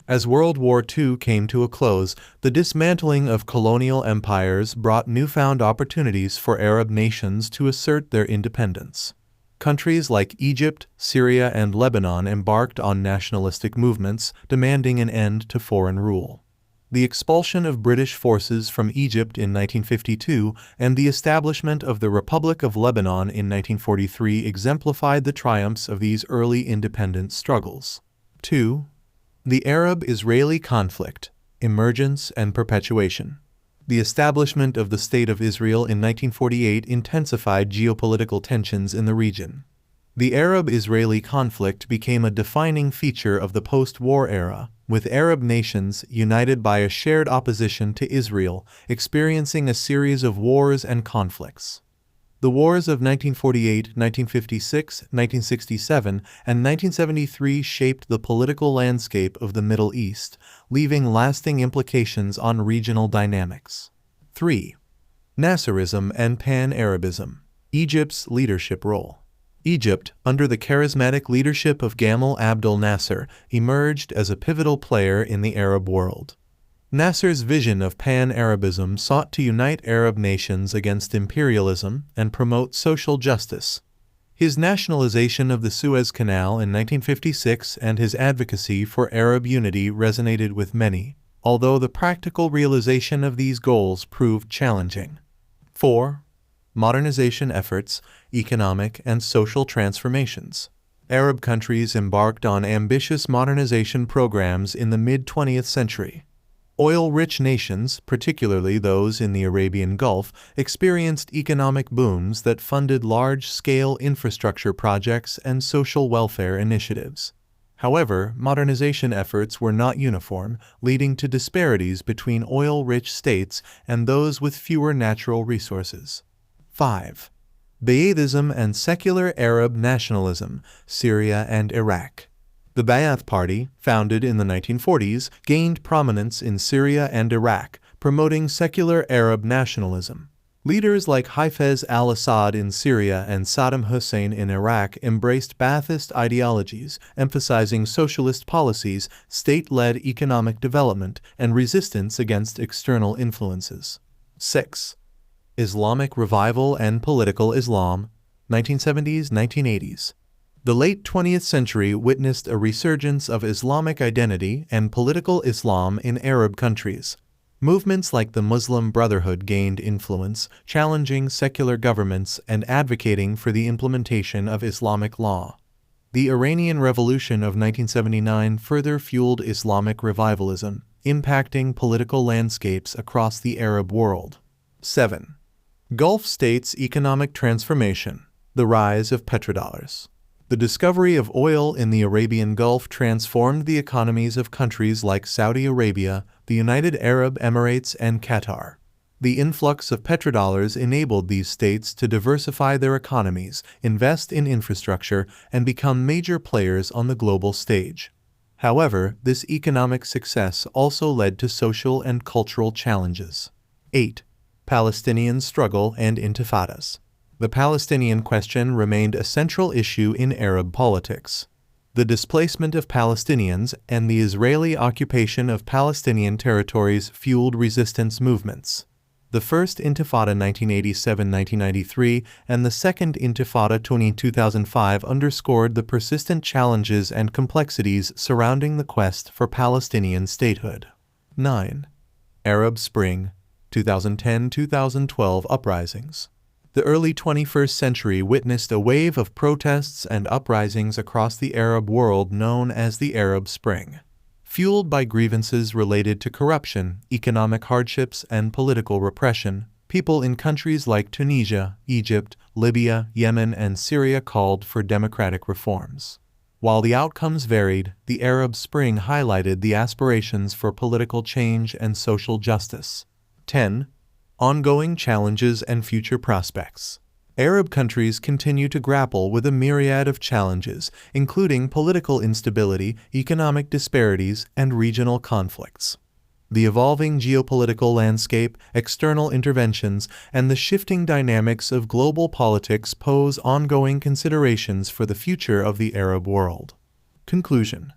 As World War II came to a close, the dismantling of colonial empires brought newfound opportunities for Arab nations to assert their independence. Countries like Egypt, Syria, and Lebanon embarked on nationalistic movements, demanding an end to foreign rule. The expulsion of British forces from Egypt in 1952 and the establishment of the Republic of Lebanon in 1943 exemplified the triumphs of these early independence struggles. 2. The Arab-Israeli conflict, emergence and perpetuation. The establishment of the State of Israel in 1948 intensified geopolitical tensions in the region. The Arab-Israeli conflict became a defining feature of the post-war era, with Arab nations united by a shared opposition to Israel, experiencing a series of wars and conflicts. The wars of 1948, 1956, 1967, and 1973 shaped the political landscape of the Middle East, leaving lasting implications on regional dynamics. 3. Nasserism and Pan-Arabism. Egypt's leadership role. Egypt, under the charismatic leadership of Gamal Abdel Nasser, emerged as a pivotal player in the Arab world. Nasser's vision of Pan-Arabism sought to unite Arab nations against imperialism and promote social justice. His nationalization of the Suez Canal in 1956 and his advocacy for Arab unity resonated with many, although the practical realization of these goals proved challenging. 4. Modernization efforts, economic and social transformations. Arab countries embarked on ambitious modernization programs in the mid-20th century. Oil-rich nations, particularly those in the Arabian Gulf, experienced economic booms that funded large-scale infrastructure projects and social welfare initiatives. However, modernization efforts were not uniform, leading to disparities between oil-rich states and those with fewer natural resources. 5. Ba'athism and secular Arab nationalism, Syria and Iraq. The Ba'ath Party, founded in the 1940s, gained prominence in Syria and Iraq, promoting secular Arab nationalism. Leaders like Hafez al-Assad in Syria and Saddam Hussein in Iraq embraced Ba'athist ideologies, emphasizing socialist policies, state-led economic development, and resistance against external influences. 6. Islamic revival and political Islam, 1970s-1980s. The late 20th century witnessed a resurgence of Islamic identity and political Islam in Arab countries. Movements like the Muslim Brotherhood gained influence, challenging secular governments and advocating for the implementation of Islamic law. The Iranian Revolution of 1979 further fueled Islamic revivalism, impacting political landscapes across the Arab world. 7. Gulf states' economic transformation, the rise of petrodollars. The discovery of oil in the Arabian Gulf transformed the economies of countries like Saudi Arabia, the United Arab Emirates, and Qatar. The influx of petrodollars enabled these states to diversify their economies, invest in infrastructure, and become major players on the global stage. However, this economic success also led to social and cultural challenges. 8. Palestinian struggle and intifadas. The Palestinian question remained a central issue in Arab politics. The displacement of Palestinians and the Israeli occupation of Palestinian territories fueled resistance movements. The First Intifada 1987-1993 and the Second Intifada 2005 underscored the persistent challenges and complexities surrounding the quest for Palestinian statehood. 9. Arab Spring, 2010-2012 uprisings. The early 21st century witnessed a wave of protests and uprisings across the Arab world known as the Arab Spring. Fueled by grievances related to corruption, economic hardships, and political repression, people in countries like Tunisia, Egypt, Libya, Yemen, and Syria called for democratic reforms. While the outcomes varied, the Arab Spring highlighted the aspirations for political change and social justice. 10. Ongoing challenges and future prospects. Arab countries continue to grapple with a myriad of challenges, including political instability, economic disparities, and regional conflicts. The evolving geopolitical landscape, external interventions, and the shifting dynamics of global politics pose ongoing considerations for the future of the Arab world. Conclusion.